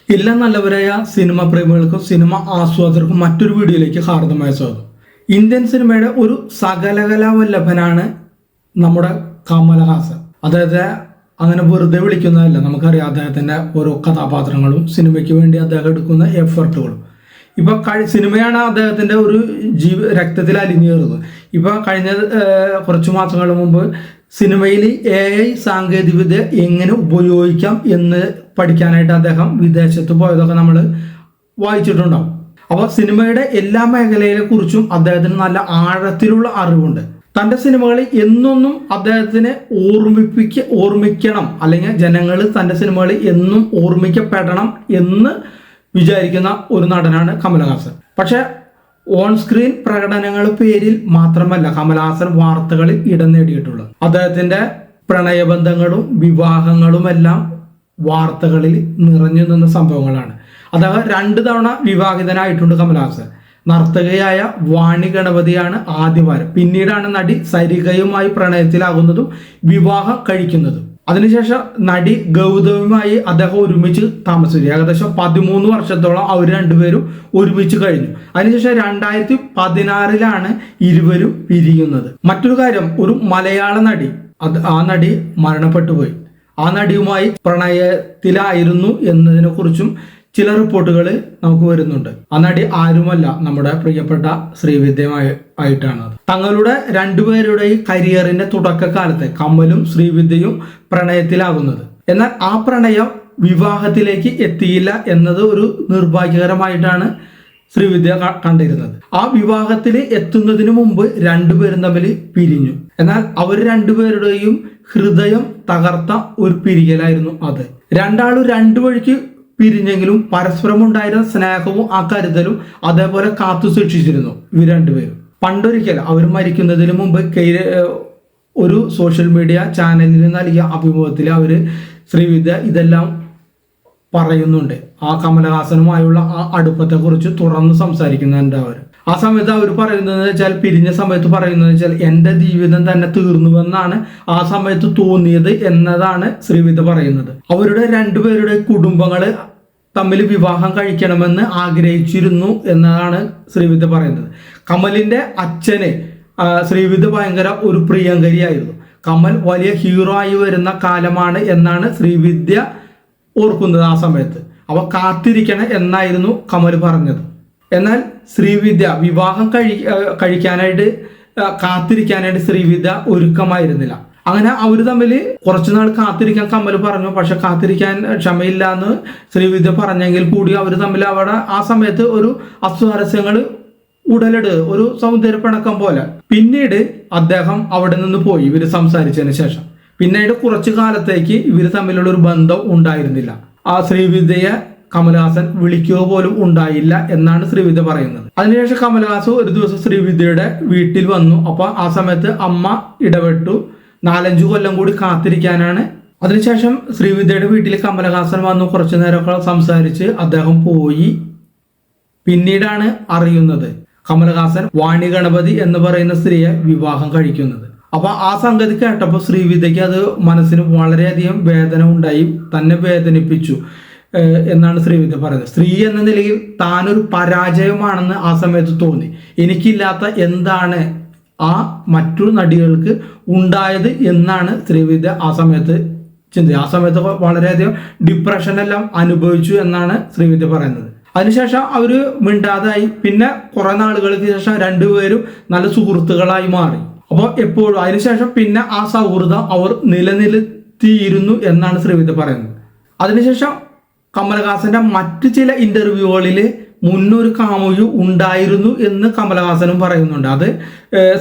എല്ലാ നല്ലവരായ cinema പ്രേമികൾക്കും cinema ആസ്വാദകർക്കും മറ്റൊരു വീഡിയോയിലേക്ക് ഹാർദമായ സ്വാഗതം. ഇന്ത്യൻ സിനിമയുടെ ഒരു സകലകലാവല്ലഭനാണ് നമ്മുടെ കമലഹാസൻ. അദ്ദേഹത്തെ അങ്ങനെ വെറുതെ വിളിക്കുന്നതല്ല, നമുക്കറിയാം അദ്ദേഹത്തിന്റെ ഓരോ കഥാപാത്രങ്ങളും സിനിമയ്ക്ക് വേണ്ടി അദ്ദേഹം എടുക്കുന്ന എഫർട്ടുകളും. ഇപ്പൊ സിനിമയാണ് അദ്ദേഹത്തിന്റെ ഒരു രക്തത്തിൽ അലിഞ്ഞേറുന്നത്. ഇപ്പൊ കഴിഞ്ഞ കുറച്ചു മാസങ്ങൾ മുമ്പ് സിനിമയിൽ AI സാങ്കേതികവിദ്യ എങ്ങനെ ഉപയോഗിക്കാം എന്ന് പഠിക്കാനായിട്ട് അദ്ദേഹം വിദേശത്ത് പോയതൊക്കെ നമ്മൾ വായിച്ചിട്ടുണ്ടാവും. അപ്പോൾ സിനിമയുടെ എല്ലാ മേഖലയെ കുറിച്ചും അദ്ദേഹത്തിന് നല്ല ആഴത്തിലുള്ള അറിവുണ്ട്. തൻ്റെ സിനിമകളിൽ എന്നൊന്നും അദ്ദേഹത്തിന് ഓർമ്മിക്കണം, അല്ലെങ്കിൽ ജനങ്ങൾ തൻ്റെ സിനിമകളിൽ എന്നും ഓർമ്മിക്കപ്പെടണം എന്ന് വിചാരിക്കുന്ന ഒരു നടനാണ് കമലഹാസൻ. പക്ഷെ ഓൺ സ്ക്രീൻ പ്രകടനങ്ങൾ പേരിൽ മാത്രമല്ല കമലഹാസൻ വാർത്തകളിൽ ഇടം നേടിയിട്ടുള്ളത്. അദ്ദേഹത്തിന്റെ പ്രണയബന്ധങ്ങളും വിവാഹങ്ങളുമെല്ലാം വാർത്തകളിൽ നിറഞ്ഞു നിന്ന സംഭവങ്ങളാണ്. അദ്ദേഹം 2 തവണ വിവാഹിതനായിട്ടുണ്ട് കമലഹാസൻ. നർത്തകയായ വാണി ഗണപതിയാണ് ആദ്യവാരം. പിന്നീടാണ് നടി സരികയുമായി പ്രണയത്തിലാകുന്നതും വിവാഹം കഴിക്കുന്നതും. അതിനുശേഷം നടി ഗൗതമുമായി അദ്ദേഹം ഒരുമിച്ച് താമസിച്ചു. ഏകദേശം 13 വർഷത്തോളം അവർ രണ്ടുപേരും ഒരുമിച്ച് കഴിഞ്ഞു. അതിനുശേഷം 2016 ഇരുവരും പിരിയുന്നത്. മറ്റൊരു കാര്യം, ഒരു മലയാള നടി, ആ നടി മരണപ്പെട്ടു പോയി. ആ നടിയുമായി പ്രണയത്തിലായിരുന്നു എന്നതിനെ കുറിച്ചും ചില റിപ്പോർട്ടുകൾ നമുക്ക് വരുന്നുണ്ട്. ആ നടി ആരുമല്ല, നമ്മുടെ പ്രിയപ്പെട്ട ശ്രീവിദ്യയുമായിട്ടാണ്. തങ്ങളുടെ രണ്ടുപേരുടെയും കരിയറിന്റെ തുടക്കകാലത്ത് കമലും ശ്രീവിദ്യയും പ്രണയത്തിലാകുന്നത്. എന്നാൽ ആ പ്രണയം വിവാഹത്തിലേക്ക് എത്തിയില്ല എന്നത് ഒരു നിർഭാഗ്യകരമായിട്ടാണ് ശ്രീവിദ്യ കണ്ടിരുന്നത്. ആ വിവാഹത്തിൽ എത്തുന്നതിന് മുമ്പ് രണ്ടുപേരും തമ്മിൽ പിരിഞ്ഞു. എന്നാൽ അവർ രണ്ടുപേരുടെയും ഹൃദയം തകർത്ത ഒരു പിരിയലായിരുന്നു അത്. രണ്ടാളും രണ്ടു വഴിക്ക് പിരിഞ്ഞെങ്കിലും പരസ്പരം ഉണ്ടായിരുന്ന സ്നേഹവും ആ കരുതലും അതേപോലെ കാത്തു സൂക്ഷിച്ചിരുന്നു ഇവർ രണ്ടുപേരും. പണ്ടൊരിക്കൽ അവർ മരിക്കുന്നതിന് മുമ്പ് ഒരു സോഷ്യൽ മീഡിയ ചാനലിന് നൽകിയ അഭിമുഖത്തിൽ ശ്രീവിദ്യ ഇതെല്ലാം പറയുന്നുണ്ട്. ആ കമലഹാസനുമായുള്ള ആ അടുപ്പത്തെക്കുറിച്ച് തുറന്ന് സംസാരിക്കുന്നുണ്ട് അവർ. ആ സമയത്ത് അവർ പറയുന്നത് വെച്ചാൽ, പിരിഞ്ഞ സമയത്ത് പറയുന്നത് വെച്ചാൽ, എൻ്റെ ജീവിതം തന്നെ തീർന്നുവെന്നാണ് ആ സമയത്ത് തോന്നിയത് എന്നതാണ് ശ്രീവിദ്യ പറയുന്നത്. അവരുടെ രണ്ടുപേരുടെ കുടുംബങ്ങൾ തമ്മിൽ വിവാഹം കഴിക്കണമെന്ന് ആഗ്രഹിച്ചിരുന്നു എന്നതാണ് ശ്രീവിദ്യ പറയുന്നത്. കമലിന്റെ അച്ഛന് ശ്രീവിദ്യ ഭയങ്കര ഒരു പ്രിയങ്കരിയായിരുന്നു. കമൽ വലിയ ഹീറോ ആയി വരുന്ന കാലമാണ് എന്നാണ് ശ്രീവിദ്യ ഓർക്കുന്നത് ആ സമയത്ത്. അവ കാത്തിരിക്കണം എന്നായിരുന്നു കമൽ പറഞ്ഞത്. എന്നാൽ ശ്രീവിദ്യ വിവാഹം കഴിക്കാനായിട്ട് കാത്തിരിക്കാനായിട്ട് ശ്രീവിദ്യ ഒരുക്കമായിരുന്നില്ല. അങ്ങനെ അവർ തമ്മിൽ കുറച്ചുനാൾ കാത്തിരിക്കാൻ കമൽ പറഞ്ഞു. പക്ഷെ കാത്തിരിക്കാൻ ക്ഷമയില്ല എന്ന് ശ്രീവിദ്യ പറഞ്ഞെങ്കിൽ കൂടി അവർ തമ്മിൽ അവിടെ ആ സമയത്ത് ഒരു അസ്വാരസ്യങ്ങൾ ഒരു സൗന്ദര്യപ്പിണക്കം പോലെ. പിന്നീട് അദ്ദേഹം അവിടെ നിന്ന് പോയി ഇവർ സംസാരിച്ചതിന് ശേഷം. പിന്നീട് കുറച്ചു കാലത്തേക്ക് ഇവർ തമ്മിലുള്ള ഒരു ബന്ധം ഉണ്ടായിരുന്നില്ല. ആ ശ്രീവിദ്യയെ കമലഹാസൻ വിളിക്കുക പോലും ഉണ്ടായില്ല എന്നാണ് ശ്രീവിദ്യ പറയുന്നത്. അതിനുശേഷം കമലഹാസൻ ഒരു ദിവസം ശ്രീവിദ്യയുടെ വീട്ടിൽ വന്നു. അപ്പൊ ആ സമയത്ത് അമ്മ ഇടപെട്ടു. 4-5 കൊല്ലം കൂടി കാത്തിരിക്കാനാണ്. അതിനുശേഷം ശ്രീവിദ്യയുടെ വീട്ടിൽ കമലഹാസൻ വന്നു. കുറച്ചു നേരമൊക്കെ സംസാരിച്ച് അദ്ദേഹം പോയി. പിന്നീടാണ് അറിയുന്നത് കമലഹാസൻ വാണി ഗണപതി എന്ന് പറയുന്ന സ്ത്രീയെ വിവാഹം കഴിക്കുന്നത്. അപ്പൊ ആ സംഗതി കേട്ടപ്പോൾ ശ്രീവിദ്യക്ക് അത് മനസ്സിന് വളരെയധികം വേദന ഉണ്ടായി, തന്നെ വേദനിപ്പിച്ചു എന്നാണ് ശ്രീവിദ്യ പറയുന്നത്. സ്ത്രീ എന്ന നിലയിൽ താനൊരു പരാജയമാണെന്ന് ആ സമയത്ത് തോന്നി. എനിക്കില്ലാത്ത എന്താണ് ആ മറ്റു നടികൾക്ക് ഉണ്ടായത് എന്നാണ് ശ്രീവിദ്യ ആ സമയത്ത് ചിന്തിച്ചത്. ആ സമയത്ത് വളരെയധികം ഡിപ്രഷനെല്ലാം അനുഭവിച്ചു എന്നാണ് ശ്രീവിദ്യ പറയുന്നത്. അതിനുശേഷം അവര് മിണ്ടാതായി. പിന്നെ കുറെ നാളുകൾക്ക് ശേഷം രണ്ടുപേരും നല്ല സുഹൃത്തുക്കളായി മാറി. അപ്പോൾ എപ്പോഴും അതിനുശേഷം പിന്നെ ആ സൗഹൃദം അവർ നിലനിർത്തിയിരുന്നു എന്നാണ് ശ്രീവിദ്യ പറയുന്നത്. അതിനുശേഷം കമലഹാസന്റെ മറ്റു ചില ഇന്റർവ്യൂകളിൽ മുന്നൊരു കാമുകി ഉണ്ടായിരുന്നു എന്ന് കമലഹാസനും പറയുന്നുണ്ട്. അത്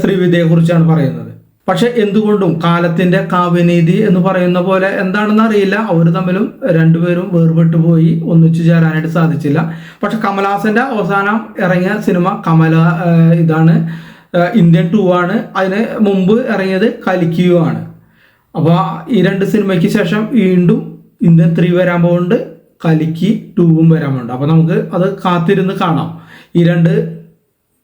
ശ്രീവിദ്യയെ കുറിച്ചാണ് പറയുന്നത്. പക്ഷെ എന്തുകൊണ്ടും കാലത്തിന്റെ കാവ്യനീതി എന്ന് പറയുന്ന പോലെ എന്താണെന്ന് അറിയില്ല, അവർ തമ്മിലും രണ്ടുപേരും വേർപെട്ടു പോയി, ഒന്നിച്ചു ചേരാനായിട്ട് സാധിച്ചില്ല. പക്ഷെ കമലഹാസന്റെ അവസാനം ഇറങ്ങിയ സിനിമ ഇതാണ് ഇന്ത്യൻ 2 ആണ്. അതിന് മുമ്പ് ഇറങ്ങിയത് കലിക്കിയു ആണ്. അപ്പോൾ ഈ 2 സിനിമയ്ക്ക് ശേഷം വീണ്ടും ഇന്ത്യൻ 3 വരാൻ പോകുന്നുണ്ട്, കലിക്കി 2 വരാൻ പോകുന്നുണ്ട്. അപ്പോൾ നമുക്ക് അത് കാത്തിരുന്ന് കാണാം. ഈ 2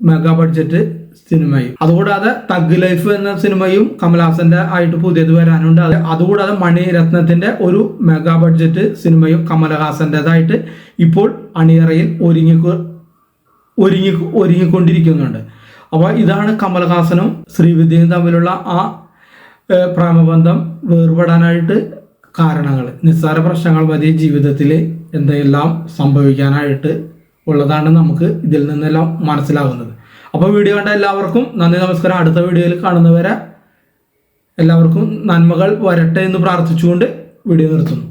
മെഗാ ബഡ്ജറ്റ് സിനിമയും, അതുകൂടാതെ തഗ് ലൈഫ് എന്ന സിനിമയും കമലഹാസന്റെ ആയിട്ട് പുതിയത് വരാനുണ്ട്. അതുകൂടാതെ മണിരത്നത്തിന്റെ ഒരു മെഗാ ബഡ്ജറ്റ് സിനിമയും കമലഹാസന്റേതായിട്ട് ഇപ്പോൾ അണിയറയിൽ ഒരുങ്ങിക്കൊണ്ടിരിക്കുന്നുണ്ട്. അപ്പോൾ ഇതാണ് കമലഹാസനും ശ്രീവിദ്യയും തമ്മിലുള്ള ആ പ്രേമബന്ധം വേർപെടാനായിട്ട് കാരണങ്ങൾ. നിസ്സാര പ്രശ്നങ്ങൾ മതി ജീവിതത്തിൽ എന്തെല്ലാം സംഭവിക്കാനായിട്ട് ഉള്ളതാണ് നമുക്ക് ഇതിൽ നിന്നെല്ലാം മനസ്സിലാകുന്നത്. അപ്പോൾ വീഡിയോ കണ്ട എല്ലാവർക്കും നന്ദി, നമസ്കാരം. അടുത്ത വീഡിയോയിൽ കാണുന്നവരെ എല്ലാവർക്കും നന്മകൾ വരട്ടെ എന്ന് പ്രാർത്ഥിച്ചുകൊണ്ട് വീഡിയോ നിർത്തുന്നു.